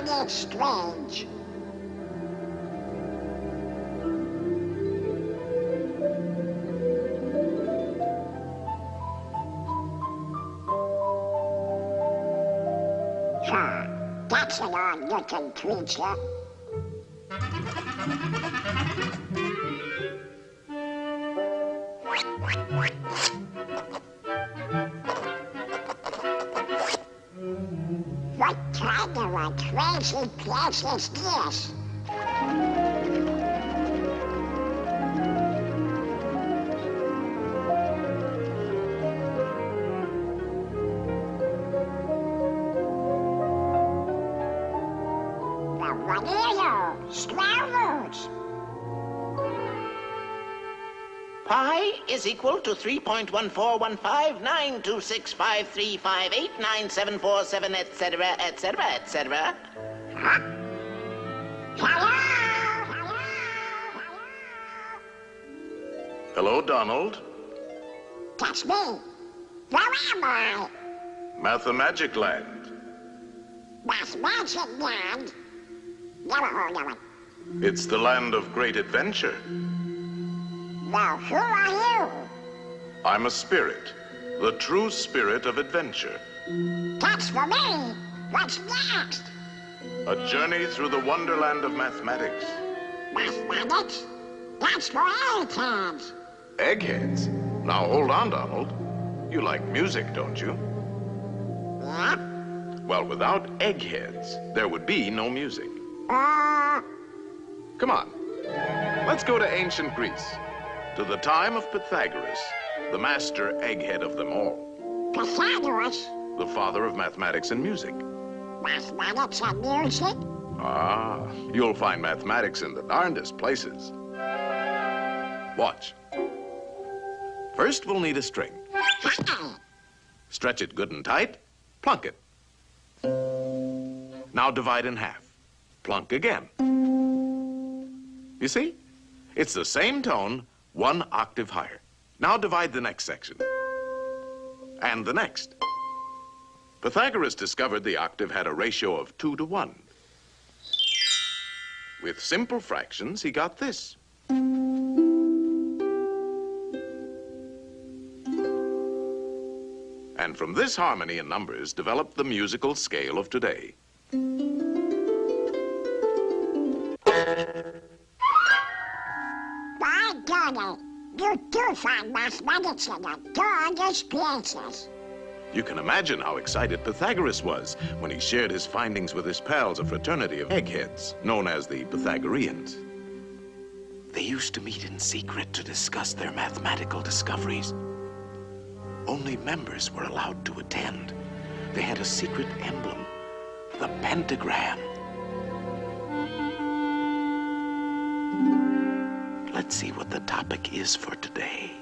find it strange. That's an odd-looking creature. What kind of a crazy place is this? What are you? Squirrels? Pi is equal to 3.141592653589747, etc., etc., etc. Huh? Hello? Hello? Hello, Donald. That's me. Where am I? Mathemagic Land. Magic Land? Never heard of it. It's the land of great adventure. Well, who are you? I'm a spirit, the true spirit of adventure. That's for me. What's next? A journey through the wonderland of mathematics. Mathematics? That's for eggheads. Eggheads? Now hold on, Donald. You like music, don't you? Yeah? Well, without eggheads, there would be no music. Come on. Let's go to ancient Greece, to the time of Pythagoras, the master egghead of them all. Pythagoras? The father of mathematics and music. Mathematics and music? Ah, you'll find mathematics in the darndest places. Watch. First, we'll need a string. Stretch it good and tight, plunk it. Now divide in half. Plunk again. You see? It's the same tone, one octave higher. Now divide the next section. And the next. Pythagoras discovered the octave had a ratio of 2 to 1. With simple fractions, he got this. And from this harmony in numbers developed the musical scale of today. By golly, you do find mathematics in the darndest places. You can imagine how excited Pythagoras was when he shared his findings with his pals, a fraternity of eggheads, known as the Pythagoreans. They used to meet in secret to discuss their mathematical discoveries. Only members were allowed to attend. They had a secret emblem, the pentagram. Let's see what the topic is for today.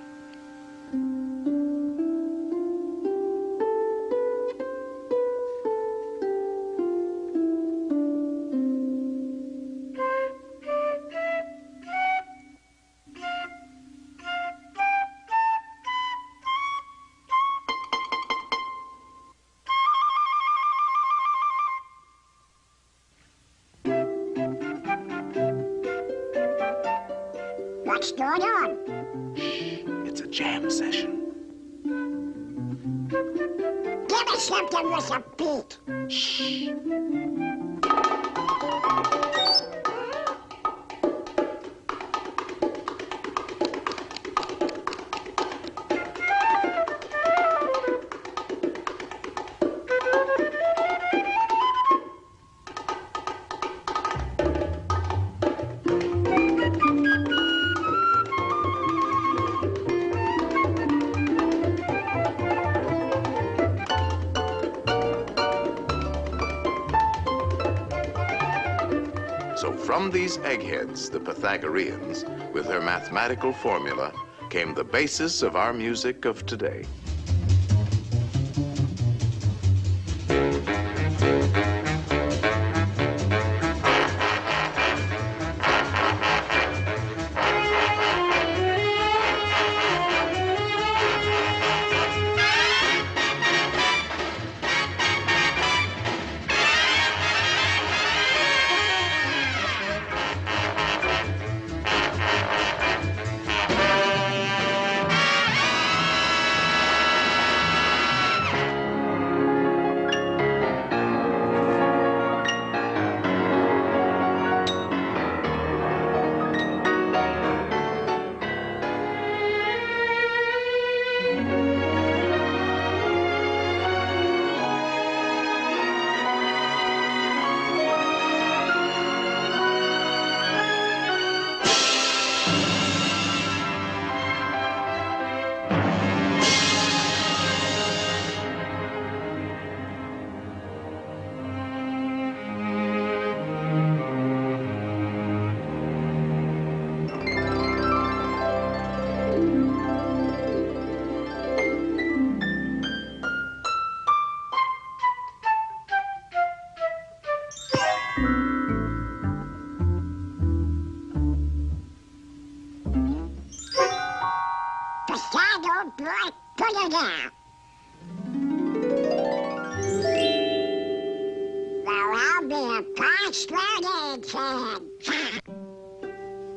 What's going on? Shh, it's a jam session. Give me something with a beat. Shh. So from these eggheads, the Pythagoreans, with their mathematical formula, came the basis of our music of today. Put it down. Well, I'll be a frustrated fan.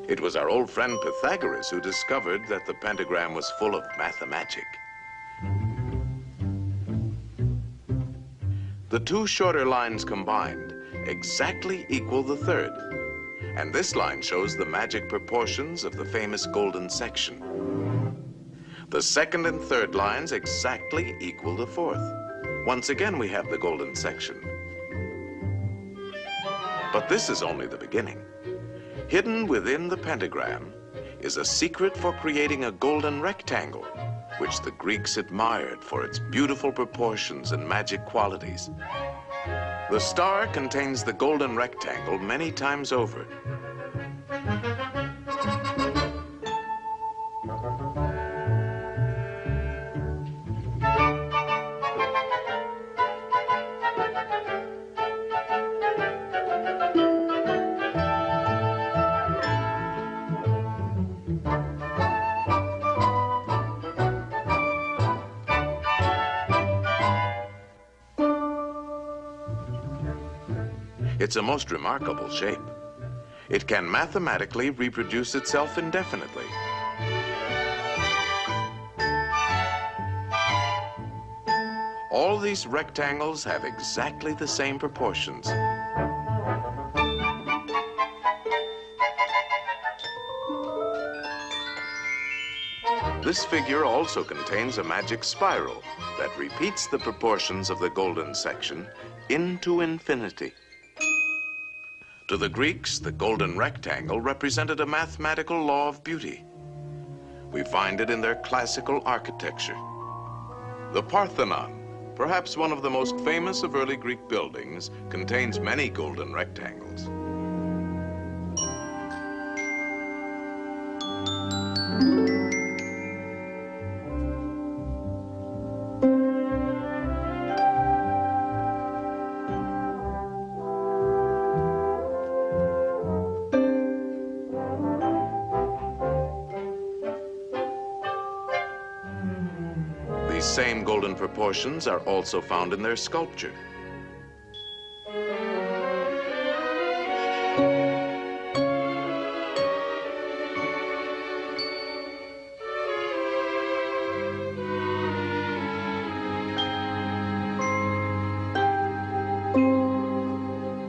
It was our old friend Pythagoras who discovered that the pentagram was full of mathemagic. The two shorter lines combined exactly equal the third. And this line shows the magic proportions of the famous golden section. The second and third lines exactly equal the fourth. Once again, we have the golden section. But this is only the beginning. Hidden within the pentagram is a secret for creating a golden rectangle, which the Greeks admired for its beautiful proportions and magic qualities. The star contains the golden rectangle many times over. It's a most remarkable shape. It can mathematically reproduce itself indefinitely. All these rectangles have exactly the same proportions. This figure also contains a magic spiral that repeats the proportions of the golden section into infinity. To the Greeks, the golden rectangle represented a mathematical law of beauty. We find it in their classical architecture. The Parthenon, perhaps one of the most famous of early Greek buildings, contains many golden rectangles. These same golden proportions are also found in their sculpture.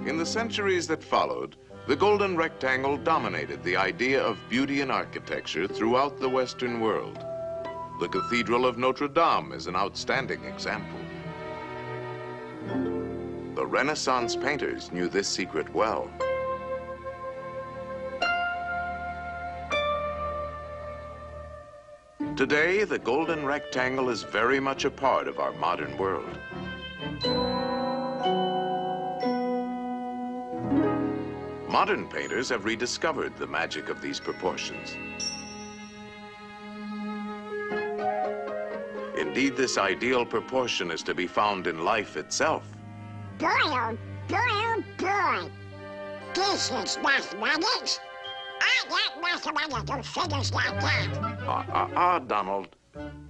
In the centuries that followed, the golden rectangle dominated the idea of beauty in architecture throughout the Western world. The Cathedral of Notre Dame is an outstanding example. The Renaissance painters knew this secret well. Today, the golden rectangle is very much a part of our modern world. Modern painters have rediscovered the magic of these proportions. Indeed, this ideal proportion is to be found in life itself. Boy, oh boy, oh boy. This is mathematics. I got mathematical figures like that. Donald.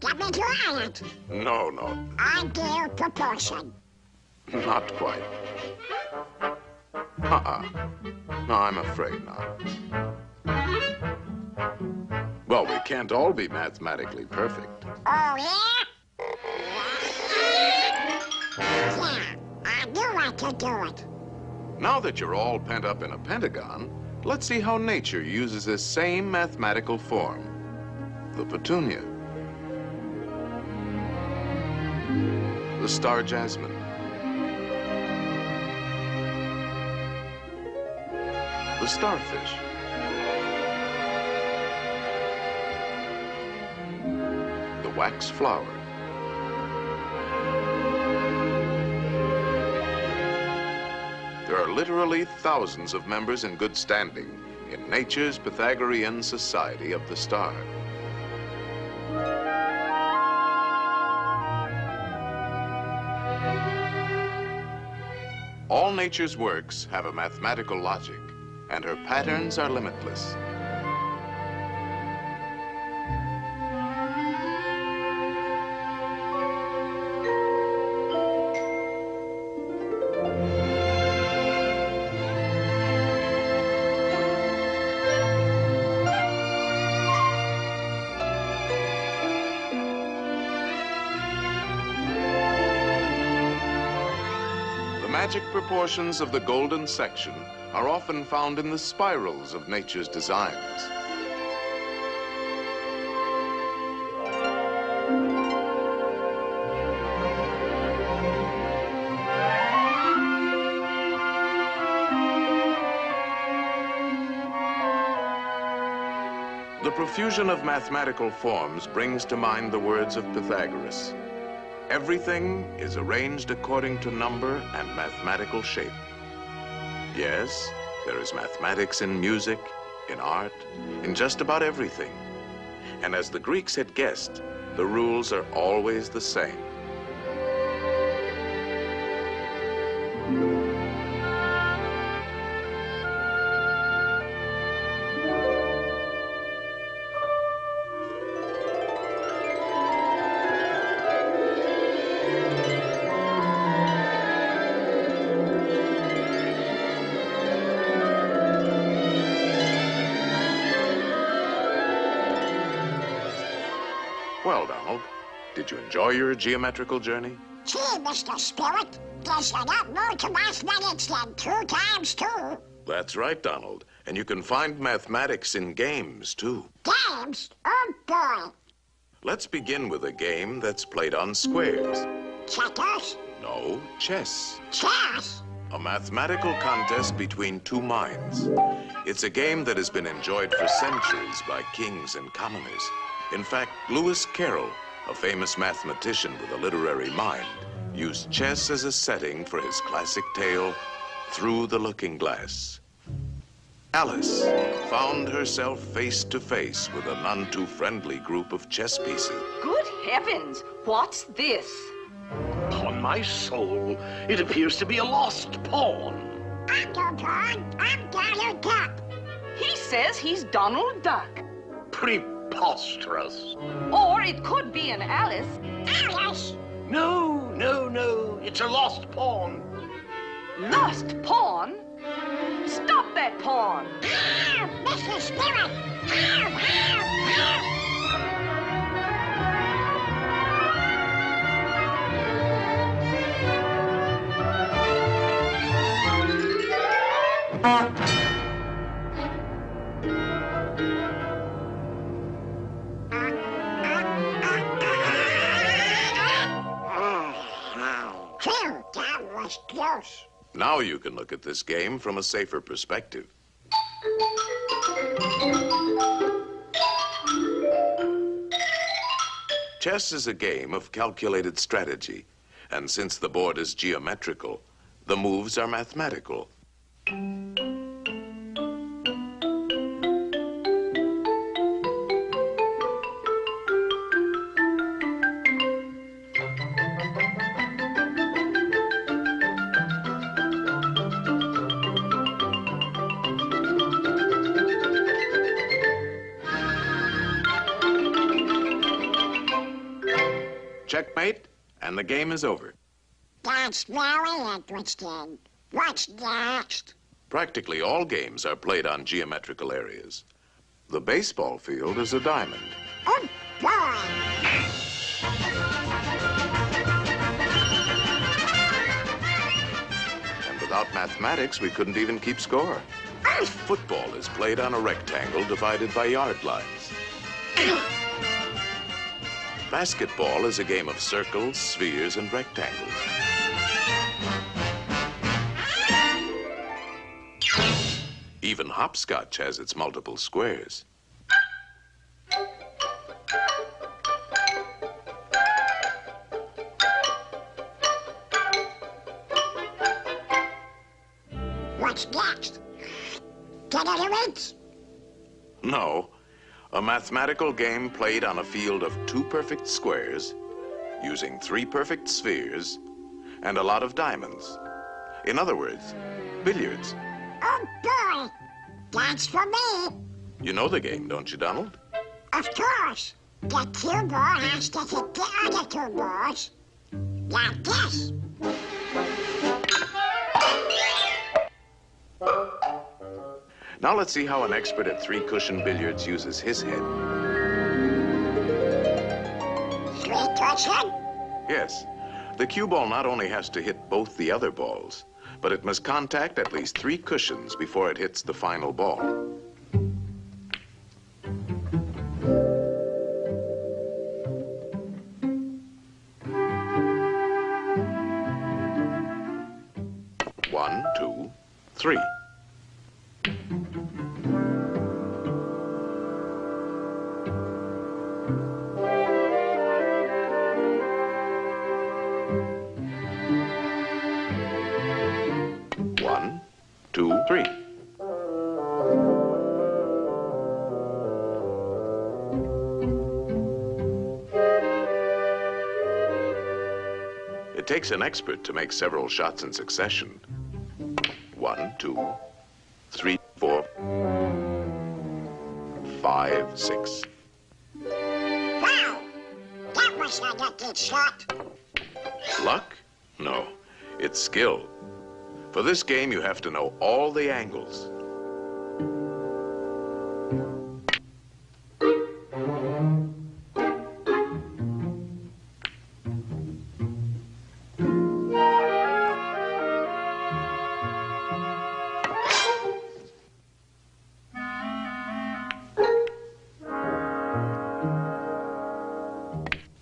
Get me to it. No. Ideal proportion. Not quite. No, I'm afraid not. Well, we can't all be mathematically perfect. Oh, yeah? Yeah, I knew I could do it. Now that you're all pent up in a pentagon, let's see how nature uses this same mathematical form, the petunia, the star jasmine, the starfish, the wax flower, there are literally thousands of members in good standing in nature's Pythagorean Society of the Star. All nature's works have a mathematical logic, and her patterns are limitless. magic proportions of the golden section are often found in the spirals of nature's designs. The profusion of mathematical forms brings to mind the words of Pythagoras. Everything is arranged according to number and mathematical shape. Yes, there is mathematics in music, in art, in just about everything. And as the Greeks had guessed, the rules are always the same. Well, Donald, did you enjoy your geometrical journey? Gee, Mr. Spirit, there's a lot more to mathematics than 2 times 2. That's right, Donald. And you can find mathematics in games, too. Games? Oh, boy. Let's begin with a game that's played on squares. Checkers? No, chess. Chess? A mathematical contest between two minds. It's a game that has been enjoyed for centuries by kings and commoners. In fact, Lewis Carroll, a famous mathematician with a literary mind, used chess as a setting for his classic tale, Through the Looking Glass. Alice found herself face to face with a none too friendly group of chess pieces. Good heavens, what's this? Upon my soul, it appears to be a lost pawn. I'm no pawn. I'm Donald Duck. He says he's Donald Duck. Preposterous. Or it could be an Alice. Alice? No, no, no. It's a lost pawn. Lost pawn? Stop that pawn! Ow, Mr. Spirit! Ow, ow, ow! Phew, that was close. Now you can look at this game from a safer perspective. Chess is a game of calculated strategy, and since the board is geometrical, the moves are mathematical. Checkmate, and the game is over. That's very interesting. What's next? Practically all games are played on geometrical areas. The baseball field is a diamond. Oh, boy. And without mathematics, we couldn't even keep score. Football is played on a rectangle divided by yard lines. Basketball is a game of circles, spheres, and rectangles. Even hopscotch has its multiple squares. What's next? Tennis? No, a mathematical game played on a field of 2 perfect squares, using 3 perfect spheres, and a lot of diamonds. In other words, billiards. Oh, boy. That's for me. You know the game, don't you, Donald? Of course. The cue ball has to hit the other 2 balls. Like this. Now let's see how an expert at 3-cushion billiards uses his head. 3-cushion? Yes, the cue ball not only has to hit both the other balls, but it must contact at least 3 cushions before it hits the final ball. One, two, three. One, two, three. It takes an expert to make several shots in succession. 1, 2, 3, 4, 5, 6. Wow! That was a lucky shot. Luck? No, it's skill. For this game, you have to know all the angles.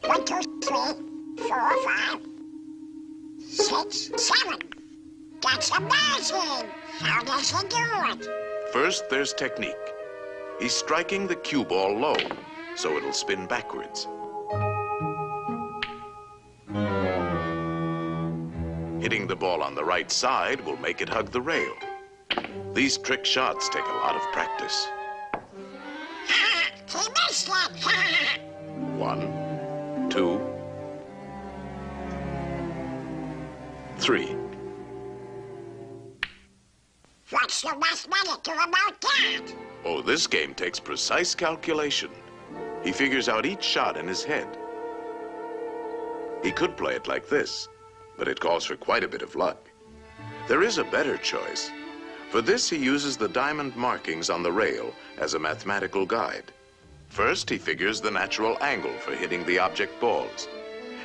One, two, three, 4, 5, 6, 7. That's amazing! How does he do it? First, there's technique. He's striking the cue ball low, so it'll spin backwards. Hitting the ball on the right side will make it hug the rail. These trick shots take a lot of practice. He missed it! 1, 2, 3. What's the mathematics about that? Oh, this game takes precise calculation. He figures out each shot in his head. He could play it like this, but it calls for quite a bit of luck. There is a better choice. For this, he uses the diamond markings on the rail as a mathematical guide. First, he figures the natural angle for hitting the object balls.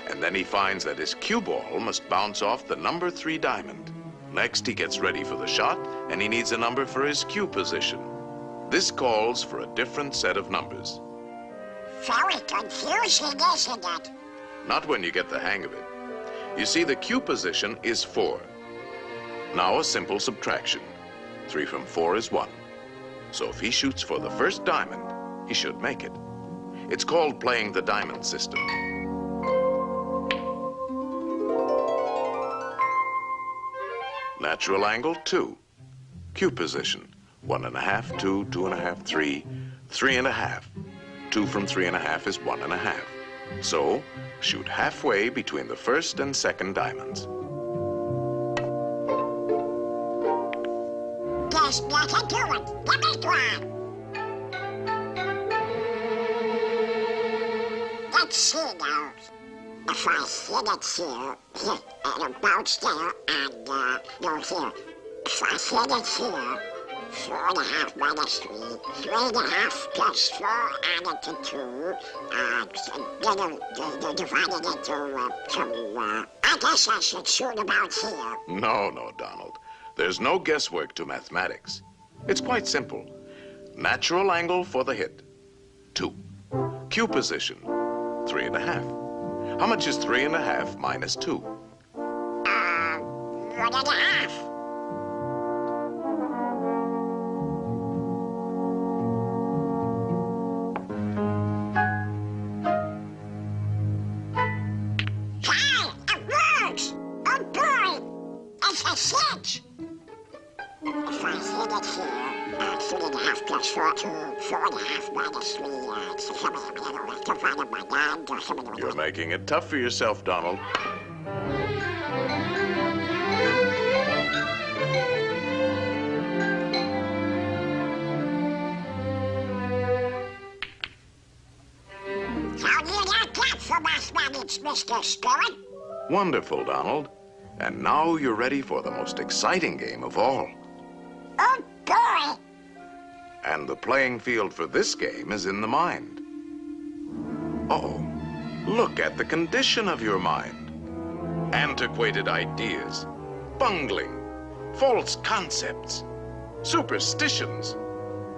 And then he finds that his cue ball must bounce off the number 3 diamond. Next, he gets ready for the shot, and he needs a number for his cue position. This calls for a different set of numbers. Very confusing, isn't it? Not when you get the hang of it. You see, the cue position is 4. Now a simple subtraction. 3 from 4 is 1. So if he shoots for the first diamond, he should make it. It's called playing the diamond system. Natural angle, 2. Cue position, 1.5, 2, 2.5, 3, 3.5. 2 from 3.5 is 1.5. So, shoot halfway between the first and second diamonds. There's nothing to it. Let me try. Let's see now. If I hit it here, it'll bounce there, and, no, here. If I hit it here, 4.5 minus 3, 3.5 plus 4 added to 2, divided into 2, I guess I should shoot about here. No, Donald. There's no guesswork to mathematics. It's quite simple. Natural angle for the hit, 2. Cue position, 3.5. How much is 3.5 minus 2? 1.5. Hey, it works! Oh boy, it's a 6. If I hit it here, 3.5 plus 4, 2, 4.5 minus 3, it's divided by 9, You're making it tough for yourself, Donald. How do you like that for mathematics, Mr. Spirit? Wonderful, Donald. And now you're ready for the most exciting game of all. Oh boy! And the playing field for this game is in the mind. Uh-oh. Look at the condition of your mind. Antiquated ideas, bungling, false concepts, superstitions,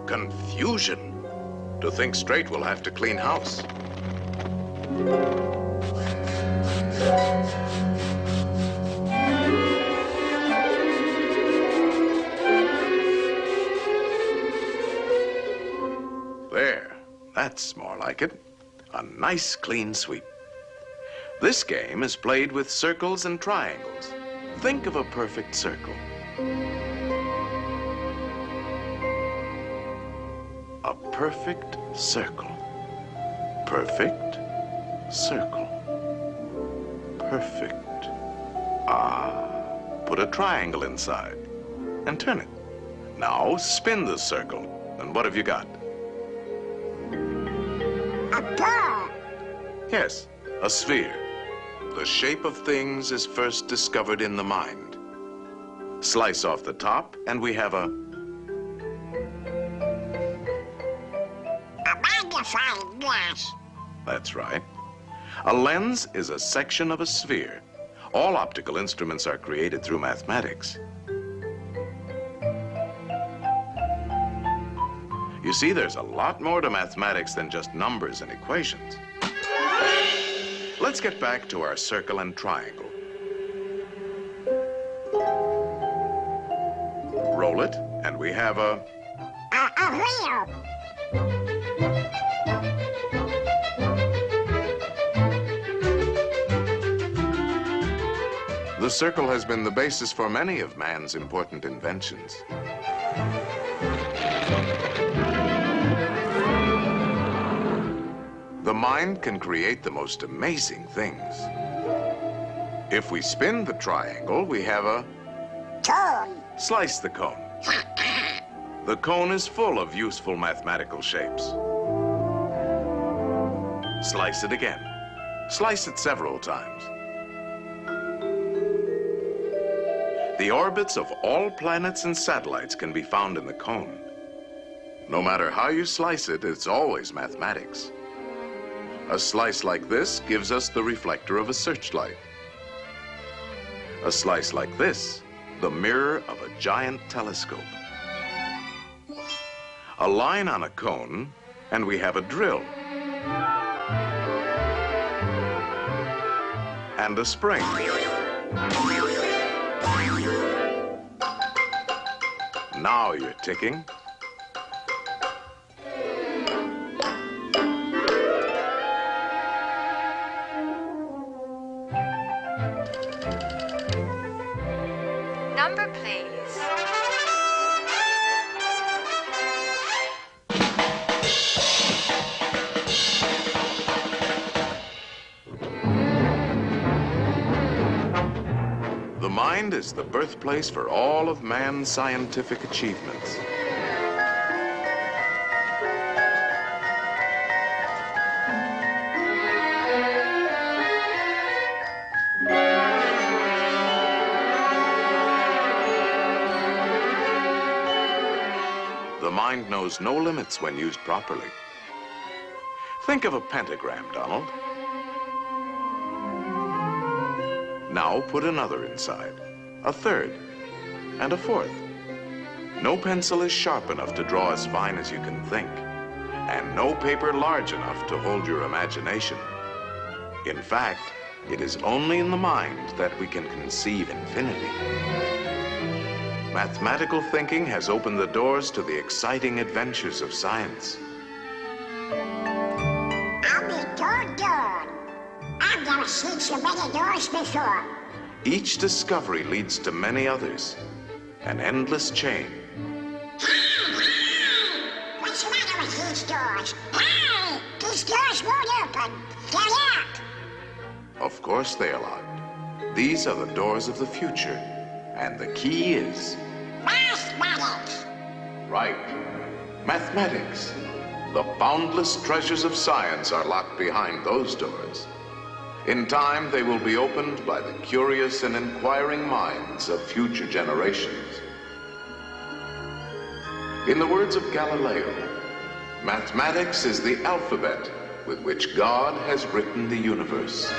confusion. To think straight, we'll have to clean house. There, that's more like it. A nice clean sweep. This game is played with circles and triangles. Think of a perfect circle. A perfect circle. Perfect circle. Perfect. Put a triangle inside and turn it. Now spin the circle. And what have you got? A ball. Yes, a sphere. The shape of things is first discovered in the mind. Slice off the top, and we have a magnifying glass. That's right. A lens is a section of a sphere. All optical instruments are created through mathematics. You see, there's a lot more to mathematics than just numbers and equations. Let's get back to our circle and triangle. Roll it, and we have a wheel. The circle has been the basis for many of man's important inventions. The mind can create the most amazing things. If we spin the triangle, we have a Cone. slice the cone. The cone is full of useful mathematical shapes. Slice it again. Slice it several times. The orbits of all planets and satellites can be found in the cone. No matter how you slice it, it's always mathematics. A slice like this gives us the reflector of a searchlight. A slice like this, the mirror of a giant telescope. A line on a cone, and we have a drill. And a spring. Now you're ticking. Number, please. The mind is the birthplace for all of man's scientific achievements. The mind knows no limits when used properly. Think of a pentagram, Donald. Now put another inside, a third, and a fourth. No pencil is sharp enough to draw as fine as you can think, and no paper large enough to hold your imagination. In fact, it is only in the mind that we can conceive infinity. Mathematical thinking has opened the doors to the exciting adventures of science. I'll be doggone. I've never seen so many doors before. Each discovery leads to many others, an endless chain. What's the matter with these doors? Hey! These doors won't open. They're locked. Of course they are locked. These are the doors of the future, and the key is... Mathematics. Right. Mathematics. The boundless treasures of science are locked behind those doors. In time, they will be opened by the curious and inquiring minds of future generations. In the words of Galileo, mathematics is the alphabet with which God has written the universe.